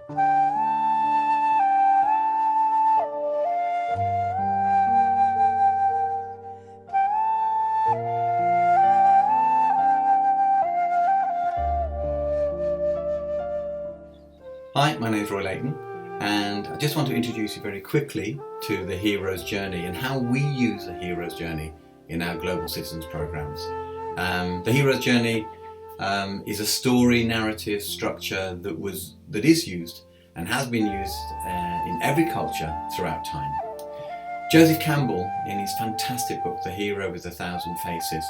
Hi, my name is Roy Leighton, and I just want to introduce you very quickly to the hero's journey and how we use the hero's journey in our Global Citizens programs. The hero's journey is a story narrative structure that is used and has been used in every culture throughout time. Joseph Campbell, in his fantastic book The Hero with a Thousand Faces,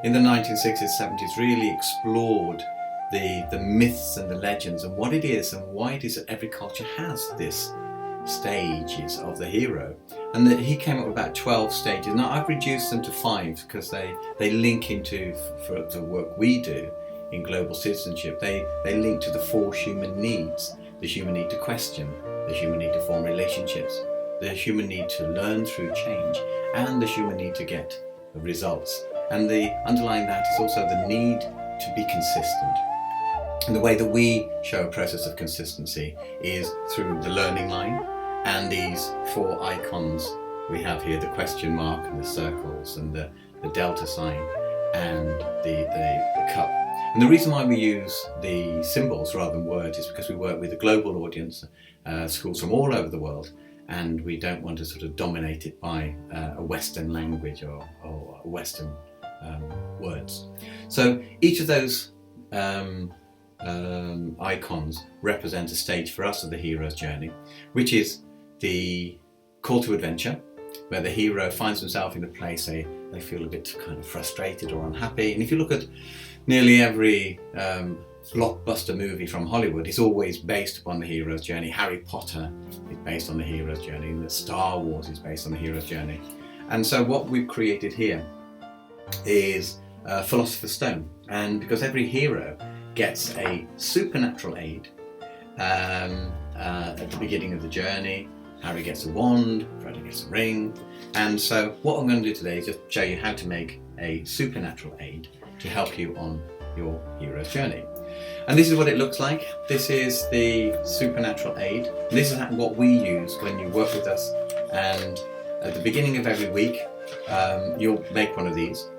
in the 1960s, 70s really explored the myths and the legends and what it is and why it is that every culture has this stages of the hero, and that he came up with about 12 stages. Now I've reduced them to 5 because they link into, for the work we do in global citizenship, they link to the 4 human needs: the human need to question, the human need to form relationships, the human need to learn through change, and the human need to get results. And the underlying that is also the need to be consistent. And the way that we show a process of consistency is through the learning line and these 4 icons we have here: the question mark and the circles and the delta sign and the cup. And the reason why we use the symbols rather than words is because we work with a global audience, schools from all over the world, and we don't want to sort of dominate it by a Western language or Western words. So each of those icons represent a stage for us of the hero's journey, which is the call to adventure, where the hero finds himself in a place they feel a bit kind of frustrated or unhappy. And if you look at nearly every blockbuster movie from Hollywood, it's always based upon the hero's journey. Harry Potter is based on the hero's journey, and Star Wars is based on the hero's journey. And so what we've created here is Philosopher's Stone, and because every hero gets a supernatural aid at the beginning of the journey. Harry gets a wand, Frodo gets a ring, and so what I'm going to do today is just show you how to make a supernatural aid to help you on your hero's journey. And this is what it looks like. This is the supernatural aid. This is what we use when you work with us, and at the beginning of every week you'll make one of these.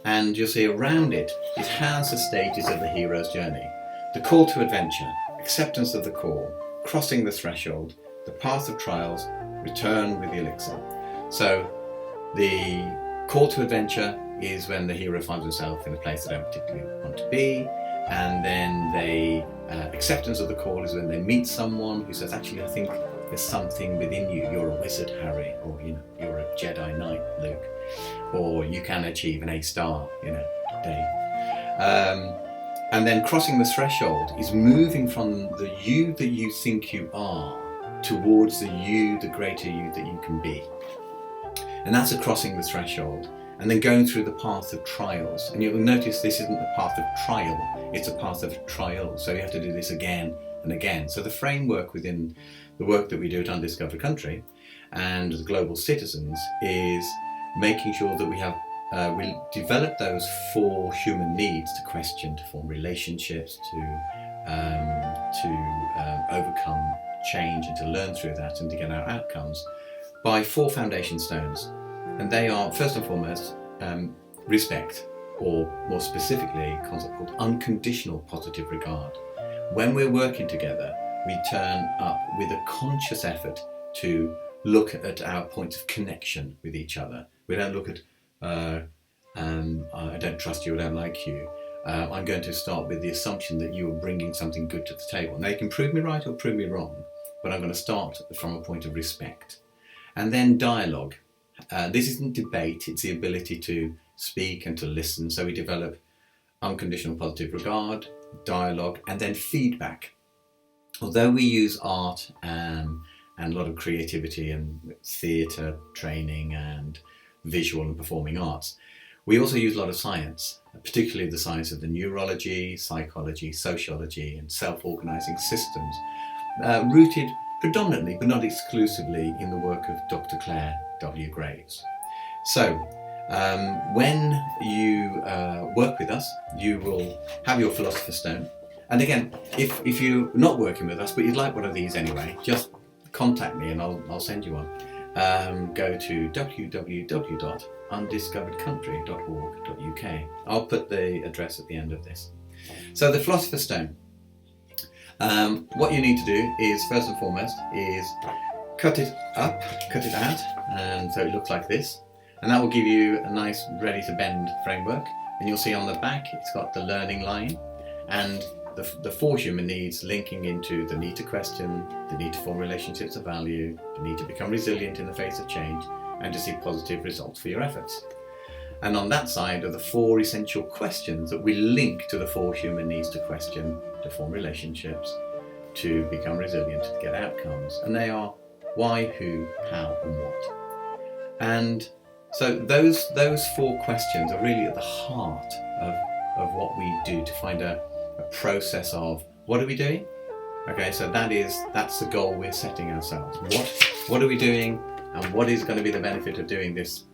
And you'll see around it has the stages of the hero's journey: the call to adventure, acceptance of the call, crossing the threshold, the path of trials, return with the elixir. So the call to adventure is when the hero finds himself in a place they don't particularly want to be, and then acceptance of the call is when they meet someone who says, actually, I think there's something within you. You're a wizard, Harry, or you're a Jedi Knight, Luke, or you can achieve an A-star, Dave. And then crossing the threshold is moving from the you that you think you are towards the you, the greater you that you can be. And that's a crossing the threshold. And then going through the path of trials. And you'll notice this isn't a path of trial, it's a path of trial. So you have to do this again and again. So the framework within the work that we do at Undiscovered Country and the Global Citizens is making sure that we develop those 4 human needs: to question, to form relationships, to overcome change, and to learn through that, and to get our outcomes, by 4 foundation stones. And they are, first and foremost, respect, or more specifically, a concept called unconditional positive regard. When we're working together, we turn up with a conscious effort to look at our points of connection with each other. We don't look at, I don't trust you, I don't like you. I'm going to start with the assumption that you are bringing something good to the table. Now, you can prove me right or prove me wrong, but I'm going to start from a point of respect. And then dialogue. This isn't debate, it's the ability to speak and to listen. So we develop unconditional positive regard, dialogue, and then feedback. Although we use art and a lot of creativity and theatre training and visual and performing arts, we also use a lot of science, particularly the science of the neurology, psychology, sociology, and self-organising systems, rooted predominantly, but not exclusively, in the work of Dr Clare W. So, when you work with us, you will have your Philosopher's Stone, And again, if you're not working with us, but you'd like one of these anyway, just contact me and I'll send you one. Go to www.undiscoveredcountry.org.uk. I'll put the address at the end of this. So the Philosopher's Stone. What you need to do is, first and foremost, is cut it out, and so it looks like this. And that will give you a nice ready to bend framework. And you'll see on the back it's got the learning line and the 4 human needs linking into the need to question, the need to form relationships of value, the need to become resilient in the face of change, and to see positive results for your efforts. And on that side are the 4 essential questions that we link to the 4 human needs to question, to form relationships, to become resilient, to get outcomes. And they are why, who, how, and what. And so those 4 questions are really at the heart of what we do to find a process of what are we doing? Okay, so that's the goal we're setting ourselves. What are we doing, and what is going to be the benefit of doing this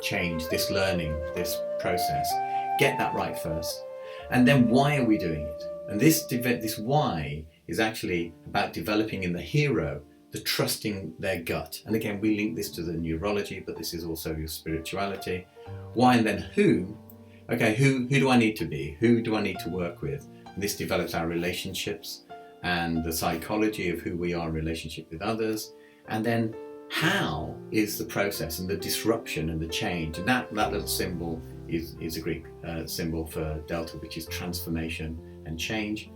change, this learning, this process? Get that right first. And then why are we doing it? And this why is actually about developing in the hero the trusting their gut. And again, we link this to the neurology, but this is also your spirituality. Why, and then who? Okay, who do I need to be? Who do I need to work with? And this develops our relationships and the psychology of who we are in relationship with others. And then how is the process and the disruption and the change. And that little symbol is a Greek symbol for delta, which is transformation and change.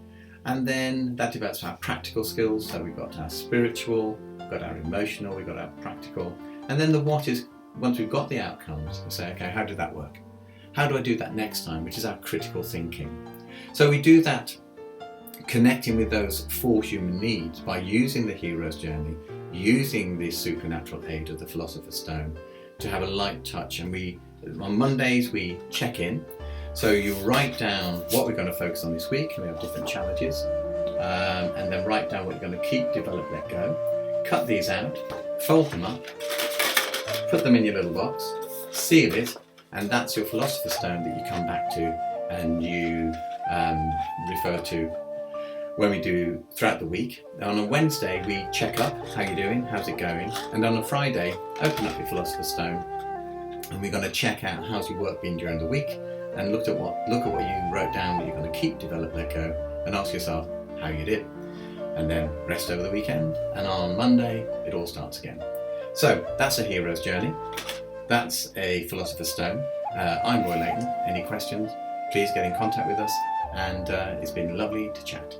And then that develops our practical skills. So we've got our spiritual, we've got our emotional, we've got our practical. And then the what is, once we've got the outcomes, we say, okay, how did that work? How do I do that next time? Which is our critical thinking. So we do that connecting with those 4 human needs by using the hero's journey, using this supernatural aid of the Philosopher's Stone to have a light touch. And on Mondays we check in. So you write down what we're going to focus on this week, and we have different challenges, and then write down what you're going to keep, develop, let go. Cut these out, fold them up, put them in your little box, seal it, and that's your Philosopher's Stone that you come back to and you refer to when we do throughout the week. On a Wednesday we check up, how you're doing, how's it going, and on a Friday open up your Philosopher's Stone and we're going to check out how's your work been during the week, and look at what you wrote down that you're going to keep, develop, let go, and ask yourself how you did. And then rest over the weekend, and on Monday it all starts again. So that's a hero's journey. That's a Philosopher's Stone. I'm Roy Leighton. Any questions, please get in contact with us, and it's been lovely to chat.